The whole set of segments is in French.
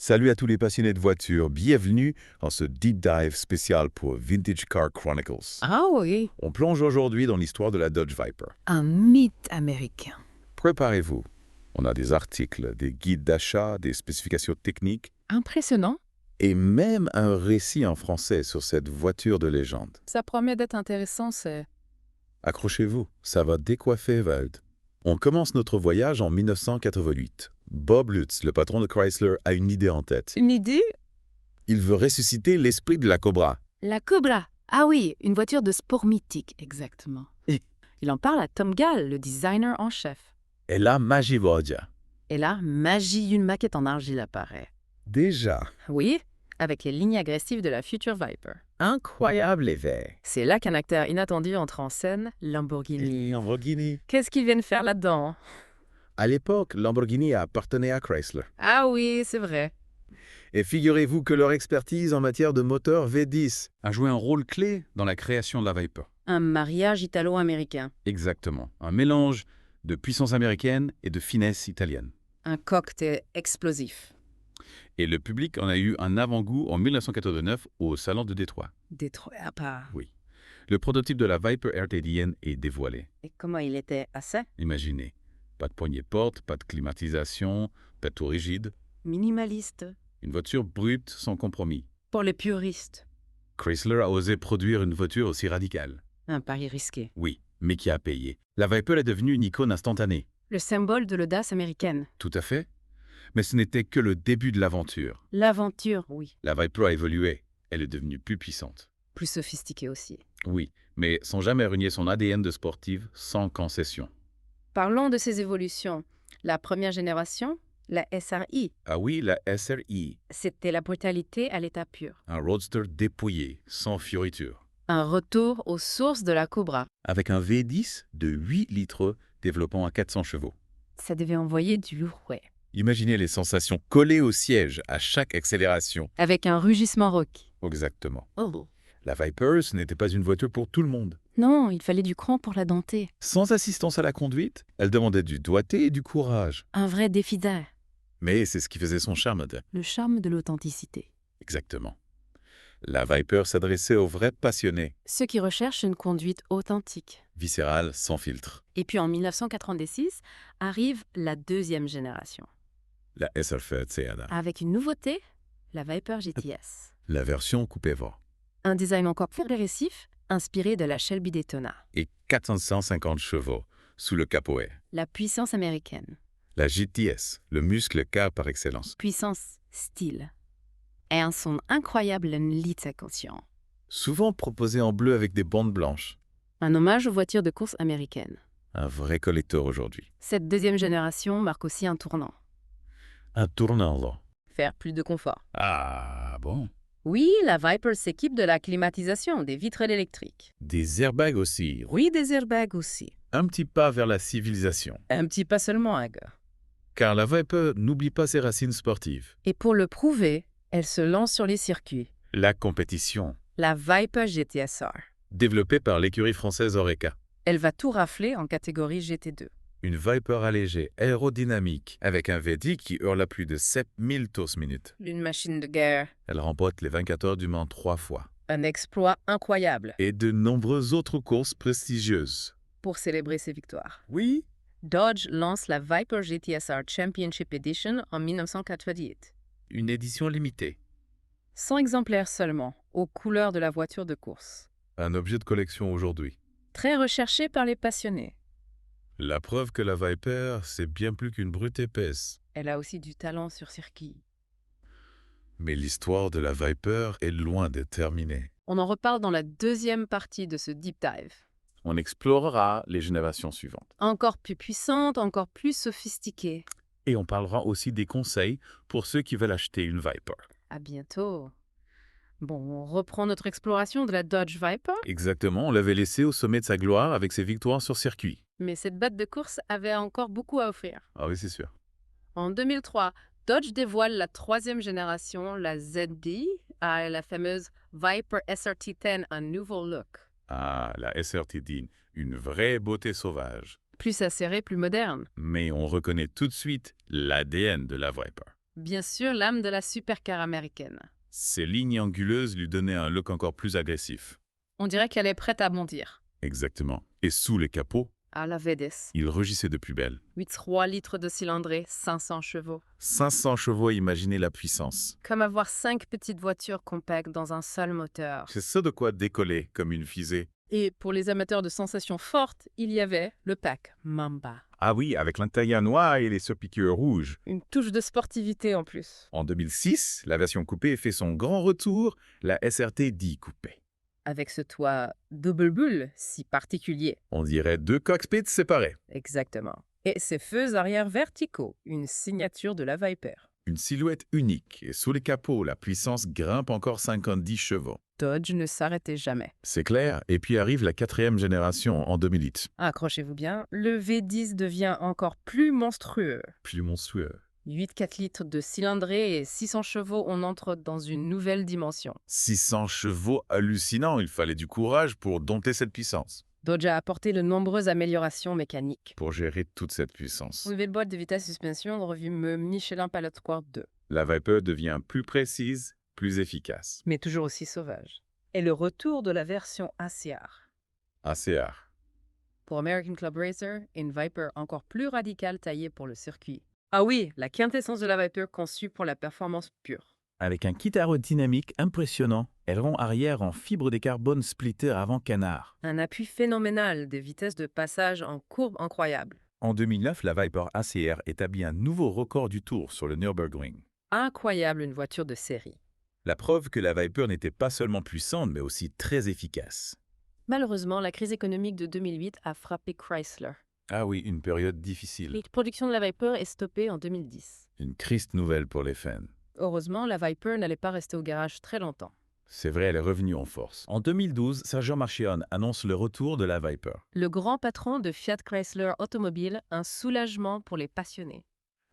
Salut à tous les passionnés de voitures, bienvenue dans ce deep dive spécial pour Vintage Car Chronicles. Ah oui, On plonge aujourd'hui dans l'histoire de la Dodge Viper. un mythe américain. Préparez-vous. On a des articles, des guides d'achat, des spécifications techniques Impressionnant. et même un récit en français sur cette voiture de légende. Ça promet d'être intéressant, c'est... Accrochez-vous, ça va décoiffer Wald. On commence notre voyage en 1988. Bob Lutz, le patron de Chrysler, a une idée en tête. Une idée? Il veut ressusciter l'esprit de la Cobra. La Cobra. Ah oui, une voiture de sport mythique, exactement. Il en parle à Tom Gall, le designer en chef. Et la magie Vodja. Et là, magie, une maquette en argile apparaît. Déjà. Oui, avec les lignes agressives de la future Viper. Incroyable effet. C'est là qu'un acteur inattendu entre en scène, Lamborghini. Lamborghini. Qu'est-ce qu'ils viennent faire là-dedans? À l'époque, Lamborghini appartenait à Chrysler. Ah oui, c'est vrai. Et figurez-vous que leur expertise en matière de moteur V10 a joué un rôle clé dans la création de la Viper. Un mariage italo-américain. Exactement. Un mélange de puissance américaine et de finesse italienne. Un cocktail explosif. Et le public en a eu un avant-goût en 1989 au Salon de Détroit. Détruit à part. Oui. Le prototype de la Viper RTDN est dévoilé. Et comment il était assez Imaginez. Pas de poignée porte, pas de climatisation, pas de tour rigide. minimaliste. Une voiture brute sans compromis. Pour les puristes. Chrysler a osé produire une voiture aussi radicale. Un pari risqué. Oui, mais qui a payé. La Viper est devenue une icône instantanée. Le symbole de l'audace américaine. Tout à fait. Mais ce n'était que le début de l'aventure. L'aventure, oui. La Viper a évolué. Elle est devenue plus puissante. Plus sophistiqué aussi. Oui, mais sans jamais renier son ADN de sportive, sans concession. Parlons de ces évolutions. La première génération, la SRI, Ah oui, la SRI, c'était la brutalité à l'état pur. un roadster dépouillé, sans fioriture. Un retour aux sources de la Cobra. Avec un V10 de 8 litres développant à 400 chevaux. Ça devait envoyer du lourd, ouais. Imaginez les sensations collées au siège à chaque accélération. Avec un rugissement rock. Exactement. Oh. La Viper, ce n'était pas une voiture pour tout le monde. Non, il fallait du cran pour la dompter. Sans assistance à la conduite, elle demandait du doigté et du courage. Un vrai défi d'air. Mais c'est ce qui faisait son charme. Le charme de l'authenticité. Exactement. La Viper s'adressait aux vrais passionnés, Ceux qui recherchent une conduite authentique. viscérale, sans filtre. Et puis en 1996, arrive la deuxième génération. La SR4 Avec une nouveauté, la Viper GTS. la version coupé-vent. Un design encore plus agressif, inspiré de la Shelby Daytona. Et 450 chevaux sous le capot. La puissance américaine. La GTS, le muscle car par excellence. Puissance style. Et un son incroyable Lita conscient. Souvent proposée en bleu avec des bandes blanches. Un hommage aux voitures de course américaines. Un vrai collector aujourd'hui. Cette deuxième génération marque aussi un tournant. Un tournant lent. Faire plus de confort. Ah bon? Oui, la Viper s'équipe de la climatisation, des vitres électriques. Des airbags aussi. Oui, des airbags aussi. Un petit pas vers la civilisation. Un petit pas seulement, un gars. Car la Viper n'oublie pas ses racines sportives. Et pour le prouver, elle se lance sur les circuits. La compétition. La Viper GTSR. Développée par l'écurie française Oreca. Elle va tout rafler en catégorie GT2. Une Viper allégée, aérodynamique, avec un V10 qui hurle à plus de 7000 tours minute. Une machine de guerre. Elle remporte les 24 heures du Mans 3 fois. Un exploit incroyable Et de nombreuses autres courses prestigieuses. pour célébrer ses victoires. Oui, Dodge lance la Viper GTSR Championship Edition en 1988. une édition limitée. 100 exemplaires seulement, aux couleurs de la voiture de course. Un objet de collection aujourd'hui. Très recherché par les passionnés. La preuve que la Viper, c'est bien plus qu'une brute épaisse. Elle a aussi du talent sur circuit. Mais l'histoire de la Viper est loin d'être terminée. On en reparle dans la deuxième partie de ce deep dive. On explorera les générations suivantes. Encore plus puissante, encore plus sophistiquée. Et on parlera aussi des conseils pour ceux qui veulent acheter une Viper. À bientôt. Bon, on reprend notre exploration de la Dodge Viper, Exactement, on l'avait laissé au sommet de sa gloire avec ses victoires sur circuit. mais cette bête de course avait encore beaucoup à offrir. Ah oui, c'est sûr. En 2003, Dodge dévoile la troisième génération, la ZD, à la fameuse Viper SRT10, un nouveau look. Ah, la SRT-D, une vraie beauté sauvage. Plus acéré, plus moderne. Mais on reconnaît tout de suite l'ADN de la Viper. Bien sûr, l'âme de la supercar américaine. Ses lignes anguleuses lui donnaient un look encore plus agressif. On dirait qu'elle est prête à bondir. Exactement. Et sous les capots, À la V10. il rugissait de plus belle. 8,3 litres de cylindrée, 500 chevaux. 500 chevaux, imaginez la puissance. Comme avoir 5 petites voitures compactes dans un seul moteur. C'est ça de quoi décoller comme une fusée. Et pour les amateurs de sensations fortes, il y avait le pack Mamba. Ah oui, avec l'intérieur noir et les surpiqûres rouges. Une touche de sportivité en plus. En 2006, la version coupée fait son grand retour, la SRT 10 coupée. Avec ce toit double bulle si particulier. On dirait 2 cockpits séparés. Exactement. Et ses feux arrière verticaux, une signature de la Viper. Une silhouette unique, et sous les capots, la puissance grimpe encore 50 chevaux. Dodge ne s'arrêtait jamais. C'est clair, et puis arrive la 4e génération en 2008. Accrochez-vous bien, le V10 devient encore plus monstrueux. Plus monstrueux. 8,4 litres de cylindrée et 600 chevaux, on entre dans une nouvelle dimension. 600 chevaux hallucinants, il fallait du courage pour dompter cette puissance. Dodge a apporté de nombreuses améliorations mécaniques. Pour gérer toute cette puissance. Nouvelle boîte de vitesse suspension, revue Michelin Pilot Sport 2. La Viper devient plus précise, plus efficace. Mais toujours aussi sauvage. Et le retour de la version ACR. ACR. Pour American Club Racer, une Viper encore plus radicale taillée pour le circuit. Ah oui, la quintessence de la Viper conçue pour la performance pure. Avec un kit aérodynamique impressionnant, aileron arrière en fibre de carbone splitter avant canard. Un appui phénoménal, des vitesses de passage en courbe incroyables. En 2009, la Viper ACR établit un nouveau record du Tour sur le Nürburgring. Incroyable, une voiture de série. La preuve que la Viper n'était pas seulement puissante, mais aussi très efficace. Malheureusement, la crise économique de 2008 a frappé Chrysler. Ah oui, une période difficile. La production de la Viper est stoppée en 2010. Une triste nouvelle pour les fans. Heureusement, la Viper n'allait pas rester au garage très longtemps. C'est vrai, elle est revenue en force. En 2012, Sergio Marchionne annonce le retour de la Viper. Le grand patron de Fiat Chrysler Automobile, un soulagement pour les passionnés.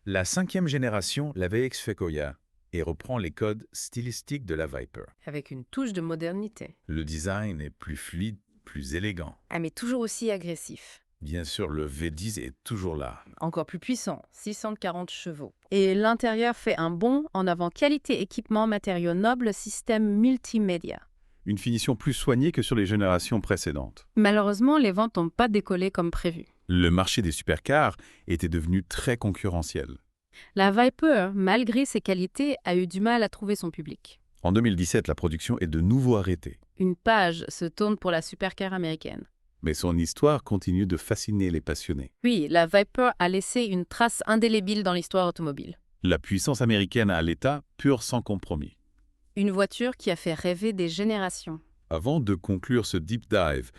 La 5e génération, la VX Sequoia, et reprend les codes stylistiques de la Viper. Avec une touche de modernité. Le design est plus fluide, plus élégant. Ah, mais toujours aussi agressif. Bien sûr, le V10 est toujours là. Encore plus puissant, 640 chevaux. Et l'intérieur fait un bond en avant qualité, équipement, matériaux nobles, système multimédia. Une finition plus soignée que sur les générations précédentes. Malheureusement, les ventes n'ont pas décollé comme prévu. Le marché des supercars était devenu très concurrentiel. La Viper, malgré ses qualités, a eu du mal à trouver son public. En 2017, la production est de nouveau arrêtée. Une page se tourne pour la supercar américaine. Mais son histoire continue de fasciner les passionnés. Oui, la Viper a laissé une trace indélébile dans l'histoire automobile. La puissance américaine à l'état, pure sans compromis. Une voiture qui a fait rêver des générations. Avant de conclure ce deep dive,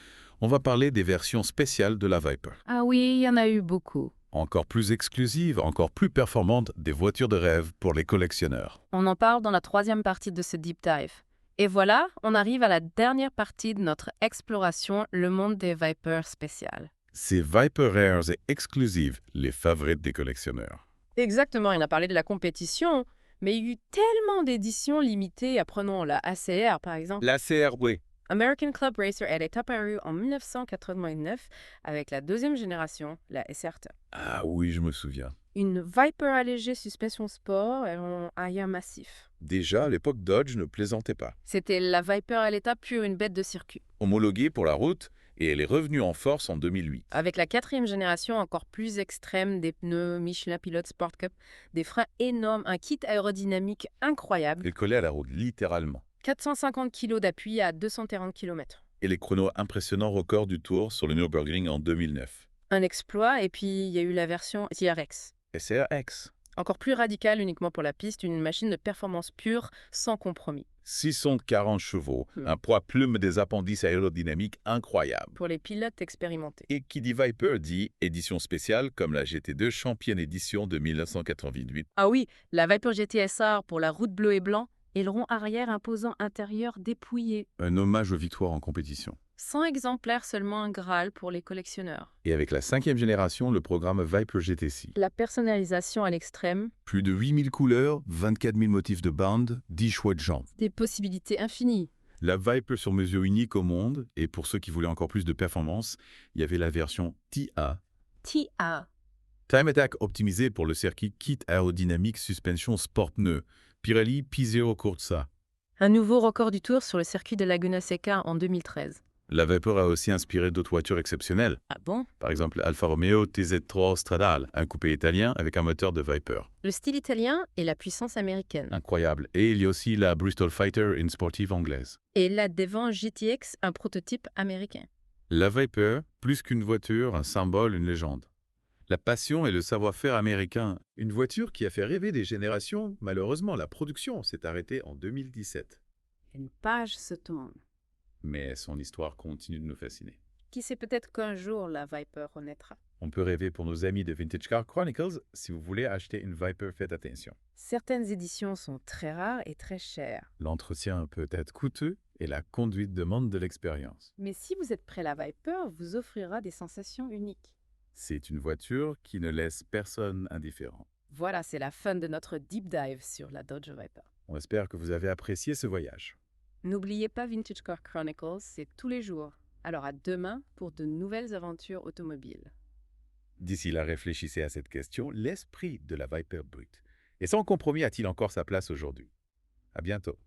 on va parler des versions spéciales de la Viper. Ah oui, il y en a eu beaucoup. Encore plus exclusives, encore plus performantes, des voitures de rêve pour les collectionneurs. On en parle dans la 3e partie de ce deep dive. Et voilà, on arrive à la dernière partie de notre exploration, le monde des Vipers spéciales. Ces Viper Rares et exclusives, les favorites des collectionneurs. Exactement, il a parlé de la compétition, mais il y a eu tellement d'éditions limitées. Prenons la ACR par exemple. La CRW. American Club Racer, elle est apparue en 1989 avec la 2e génération, la SRT. Ah oui, je me souviens. Une Viper allégée suspension sport et un arrière massif. Déjà, à l'époque, Dodge ne plaisantait pas. C'était la Viper à l'état pur, une bête de circuit. Homologuée pour la route, et elle est revenue en force en 2008. Avec la 4e génération encore plus extrême, des pneus Michelin Pilot Sport Cup, des freins énormes, un kit aérodynamique incroyable, Elle collait à la route, littéralement. 450 kg d'appui à 240 km. Et les chronos impressionnants records du Tour sur le Nürburgring en 2009. Un exploit, et puis il y a eu la version TRX. SRX. Encore plus radicale uniquement pour la piste, une machine de performance pure, sans compromis. 640 chevaux, Hmm. un poids plume des appendices aérodynamiques incroyable. Pour les pilotes expérimentés. Et qui dit Viper dit édition spéciale comme la GT2 Champion Édition de 1988. Ah oui, la Viper GT-SR pour la route bleu et blanc, aileron arrière imposant intérieur dépouillé. Un hommage aux victoires en compétition. 100 exemplaires seulement, un Graal pour les collectionneurs. Et avec la 5e génération, le programme Viper GTC. La personnalisation à l'extrême, Plus de 8000 couleurs, 24 000 motifs de bandes, 10 choix de jantes. des possibilités infinies. La Viper sur mesure unique au monde, et pour ceux qui voulaient encore plus de performance, il y avait la version TA. TA. Time Attack optimisé pour le circuit kit aérodynamique suspension sport pneus. Pirelli P0 Corsa. Un nouveau record du Tour sur le circuit de Laguna Seca en 2013. La Viper a aussi inspiré d'autres voitures exceptionnelles. Ah bon? Par exemple, Alfa Romeo TZ3 Stradale, un coupé italien avec un moteur de Viper. Le style italien et la puissance américaine. Incroyable. Et il y a aussi la Bristol Fighter, une sportive anglaise. Et la Devon GTX, un prototype américain. La Viper, plus qu'une voiture, un symbole, une légende. La passion et le savoir-faire américain. Une voiture qui a fait rêver des générations. Malheureusement, la production s'est arrêtée en 2017. Une page se tourne. Mais son histoire continue de nous fasciner. Qui sait, peut-être qu'un jour la Viper renaîtra. On peut rêver pour nos amis de Vintage Car Chronicles. Si vous voulez acheter une Viper, faites attention. Certaines éditions sont très rares et très chères. L'entretien peut être coûteux et la conduite demande de l'expérience. Mais si vous êtes prêt, la Viper vous offrira des sensations uniques. C'est une voiture qui ne laisse personne indifférent. Voilà, c'est la fin de notre deep dive sur la Dodge Viper. On espère que vous avez apprécié ce voyage. N'oubliez pas Vintage Car Chronicles, c'est tous les jours. Alors à demain pour de nouvelles aventures automobiles. D'ici là, réfléchissez à cette question, l'esprit de la Viper brute. Et son compromis a-t-il encore sa place aujourd'hui? À bientôt.